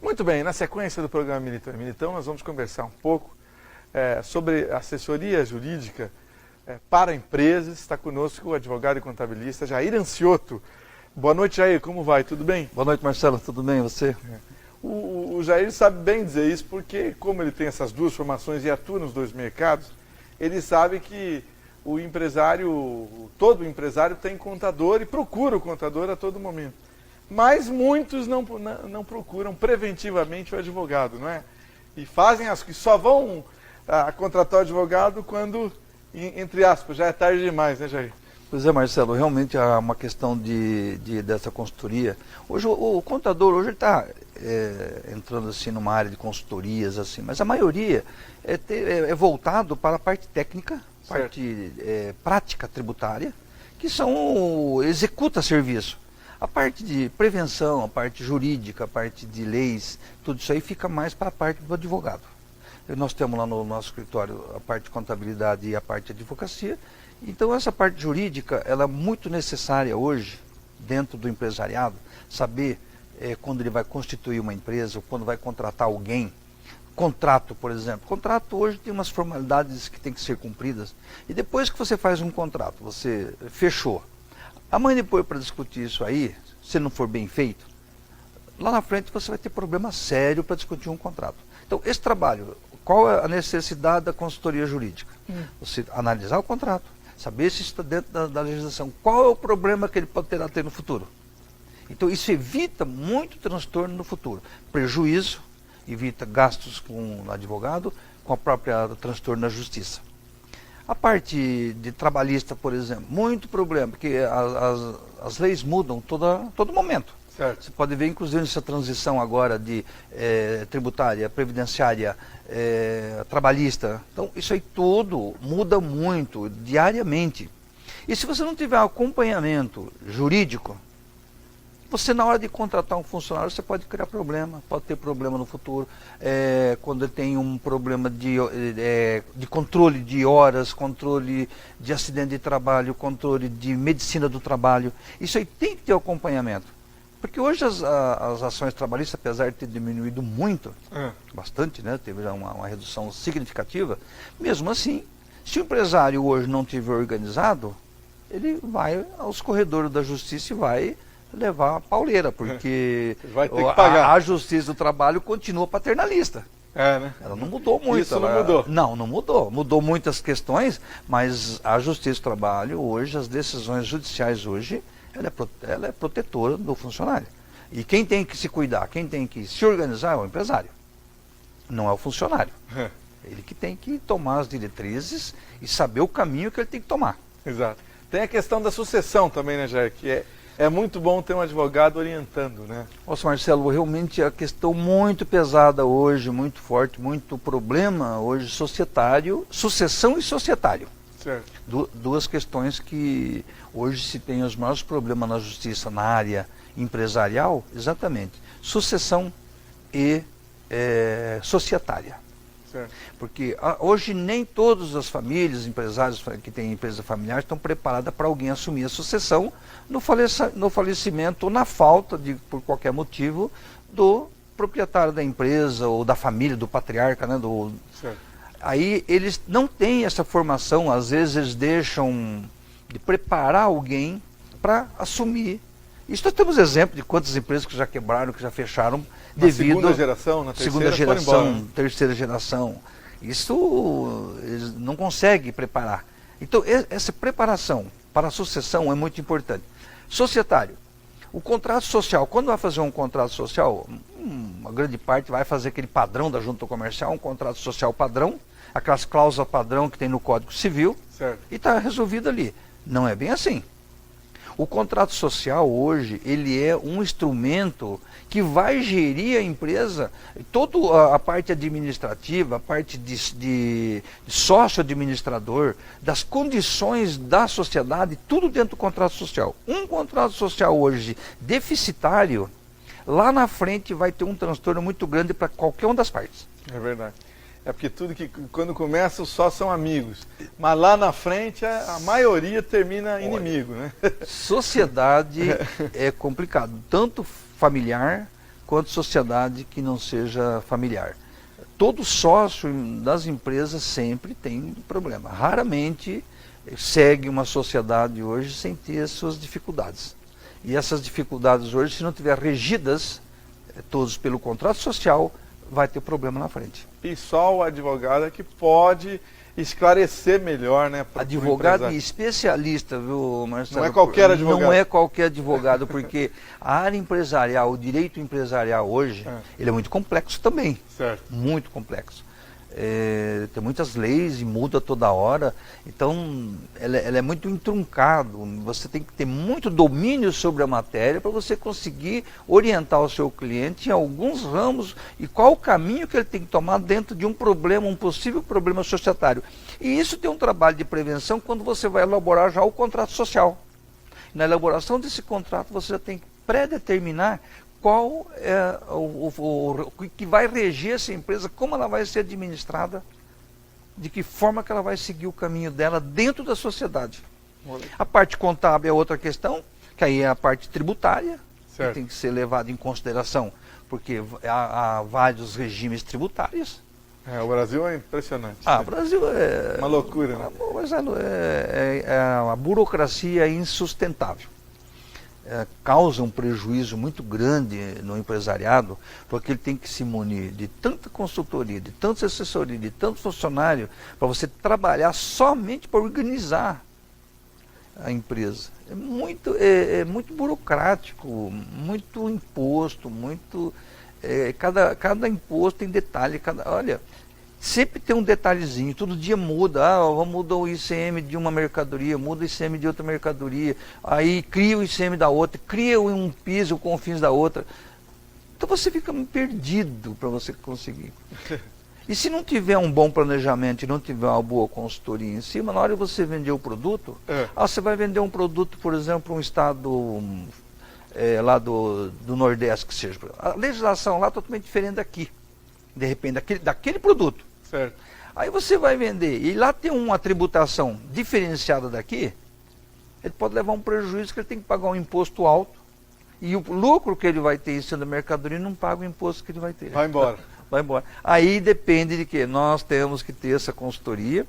Muito bem, na sequência do programa Militão e Militão, nós vamos conversar um pouco sobre assessoria jurídica para empresas. Está conosco o advogado e contabilista Jair Ancioto. Boa noite, Jair, como vai? Tudo bem? Boa noite, Marcelo, tudo bem, e você? O Jair sabe bem dizer isso porque, como ele tem essas duas formações e atua nos dois mercados, ele sabe que o empresário, todo empresário tem contador e procura o contador a todo momento. Mas muitos não procuram preventivamente o advogado, não é? E fazem as que só vão contratar o advogado quando, entre aspas, já é tarde demais, né, Jair? Pois é, Marcelo, realmente há uma questão dessa consultoria. Hoje o contador hoje está entrando assim numa área de consultorias, assim, mas a maioria é voltado para a parte técnica, parte prática tributária, que executa serviço. A parte de prevenção, a parte jurídica, a parte de leis, tudo isso aí fica mais para a parte do advogado. Nós temos lá no nosso escritório a parte de contabilidade e a parte de advocacia. Então essa parte jurídica ela é muito necessária hoje dentro do empresariado, saber quando ele vai constituir uma empresa, ou quando vai contratar alguém. Contrato, por exemplo. Contrato hoje tem umas formalidades que tem que ser cumpridas. E depois que você faz um contrato, você fechou. Amanhã depois para discutir isso aí, se não for bem feito, lá na frente você vai ter problema sério para discutir um contrato. Então esse trabalho, qual é a necessidade da consultoria jurídica? Você analisar o contrato, saber se está dentro da legislação, qual é o problema que ele pode ter no futuro. Então isso evita muito transtorno no futuro, prejuízo, evita gastos com o advogado, com a própria transtorno na justiça. A parte de trabalhista, por exemplo, muito problema, porque as leis mudam todo momento. Certo. Você pode ver, inclusive, nessa transição agora de tributária, previdenciária, trabalhista. Então, isso aí tudo muda muito, diariamente. E se você não tiver acompanhamento jurídico, você na hora de contratar um funcionário, você pode criar problema, pode ter problema no futuro, quando tem um problema de controle de horas, controle de acidente de trabalho, controle de medicina do trabalho. Isso aí tem que ter acompanhamento. Porque hoje as ações trabalhistas, apesar de ter diminuído muito, bastante, né, teve já uma redução significativa, mesmo assim, se o empresário hoje não estiver organizado, ele vai aos corredores da justiça e vai levar a pauleira, porque vai ter que pagar. A justiça do trabalho continua paternalista. Né? Ela não mudou muito. Isso não mudou? Não mudou. Mudou muitas questões, mas a justiça do trabalho hoje, as decisões judiciais hoje, ela é protetora do funcionário. E quem tem que se cuidar, quem tem que se organizar é o empresário, não é o funcionário. Ele que tem que tomar as diretrizes e saber o caminho que ele tem que tomar. Exato. Tem a questão da sucessão também, né, Jair? Que é muito bom ter um advogado orientando, né? Nossa, Marcelo, realmente a questão muito pesada hoje, muito forte, muito problema hoje societário, sucessão e societário. Certo. Duas questões que hoje se tem os maiores problemas na justiça, na área empresarial, exatamente, sucessão e societária. Certo. Porque hoje nem todas as famílias, empresários que têm empresa familiar estão preparadas para alguém assumir a sucessão no falecimento ou na falta, por qualquer motivo, do proprietário da empresa ou da família, do patriarca, né, Certo. Aí eles não têm essa formação, às vezes eles deixam de preparar alguém para assumir. Isso nós temos exemplo de quantas empresas que já quebraram, que já fecharam devido... segunda geração, na terceira, segunda geração, embora, né? Terceira geração. Isso eles não conseguem preparar. Então essa preparação para a sucessão é muito importante. Societário. O contrato social, quando vai fazer um contrato social, uma grande parte vai fazer aquele padrão da junta comercial, um contrato social padrão, aquelas cláusulas padrão que tem no Código Civil, certo, e está resolvido ali. Não é bem assim. O contrato social hoje, ele é um instrumento que vai gerir a empresa, toda a parte administrativa, a parte de sócio-administrador, das condições da sociedade, tudo dentro do contrato social. Um contrato social hoje deficitário, lá na frente vai ter um transtorno muito grande para qualquer uma das partes. É verdade. É porque tudo que quando começa só são amigos, mas lá na frente a maioria termina inimigo, né? Sociedade é complicado, tanto familiar quanto sociedade que não seja familiar. Todo sócio das empresas sempre tem problema. Raramente segue uma sociedade hoje sem ter as suas dificuldades. E essas dificuldades hoje, se não tiver regidas todos pelo contrato social, vai ter problema na frente. E só o advogado é que pode esclarecer melhor, né? Advogado e especialista, viu, Marcelo? Não é qualquer advogado. Não é qualquer advogado, porque a área empresarial, o direito empresarial hoje, ele é muito complexo também. Certo. Muito complexo. Tem muitas leis e muda toda hora, então ela é muito entroncado. Você tem que ter muito domínio sobre a matéria para você conseguir orientar o seu cliente em alguns ramos e qual o caminho que ele tem que tomar dentro de um problema, um possível problema societário. E isso tem um trabalho de prevenção quando você vai elaborar já o contrato social. Na elaboração desse contrato você já tem que pré-determinar qual é o que vai reger essa empresa, como ela vai ser administrada, de que forma que ela vai seguir o caminho dela dentro da sociedade. A parte contábil é outra questão, que aí é a parte tributária, que tem que ser levada em consideração, porque há vários regimes tributários. O Brasil é impressionante. O Brasil é uma loucura, né? Mas a burocracia é insustentável. Causa um prejuízo muito grande no empresariado, porque ele tem que se munir de tanta consultoria, de tanta assessoria, de tanto funcionário, para você trabalhar somente para organizar a empresa. É muito burocrático, muito imposto, cada imposto tem detalhe, olha, sempre tem um detalhezinho, todo dia muda, muda o ICM de uma mercadoria, muda o ICM de outra mercadoria, aí cria o ICM da outra, cria um piso com fins da outra. Então você fica perdido para você conseguir. E se não tiver um bom planejamento e não tiver uma boa consultoria em cima, na hora de você vender o produto, você vai vender um produto, por exemplo, um estado lá do Nordeste, que seja. A legislação lá é totalmente diferente daqui. De repente, daquele produto. Certo. Aí você vai vender, e lá tem uma tributação diferenciada daqui, ele pode levar um prejuízo que ele tem que pagar um imposto alto, e o lucro que ele vai ter em cima da mercadoria não paga o imposto que ele vai ter. Vai embora. Vai embora. Aí depende de que nós temos que ter essa consultoria,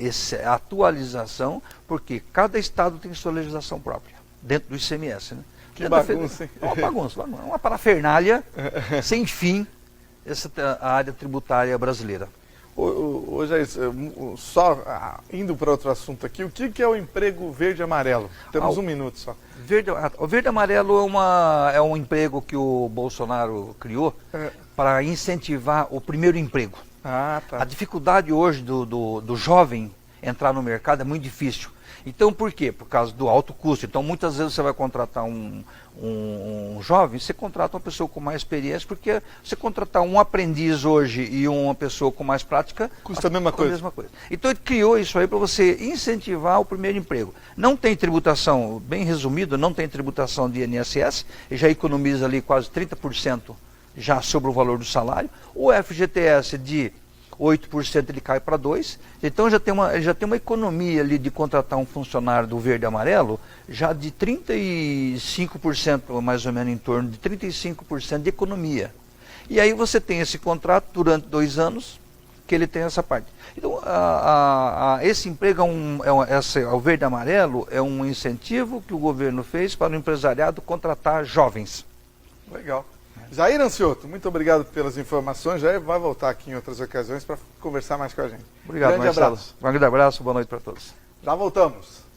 essa atualização, porque cada estado tem sua legislação própria, dentro do ICMS, né? Que bagunça, hein? Uma bagunça, uma parafernália sem fim, a área tributária brasileira. Jair, só indo para outro assunto aqui, o que é o emprego verde e amarelo? Temos um minuto só. O verde e amarelo é um emprego que o Bolsonaro criou para incentivar o primeiro emprego. Tá. A dificuldade hoje do jovem entrar no mercado é muito difícil. Então, por quê? Por causa do alto custo. Então, muitas vezes você vai contratar um jovem, você contrata uma pessoa com mais experiência, porque você contratar um aprendiz hoje e uma pessoa com mais prática... Custa a mesma coisa. Então, ele criou isso aí para você incentivar o primeiro emprego. Não tem tributação, bem resumido, não tem tributação de INSS, e já economiza ali quase 30% já sobre o valor do salário. O FGTS de 8% ele cai para 2%, então já tem uma economia ali de contratar um funcionário do verde e amarelo, já de 35%, mais ou menos em torno de 35% de economia. E aí você tem esse contrato durante 2 anos, que ele tem essa parte. Então, esse emprego, o verde e amarelo, é um incentivo que o governo fez para o empresariado contratar jovens. Legal. Jair Ancioto, muito obrigado pelas informações. Jair vai voltar aqui em outras ocasiões para conversar mais com a gente. Obrigado, Grande abraço. Um grande abraço, boa noite para todos. Já voltamos.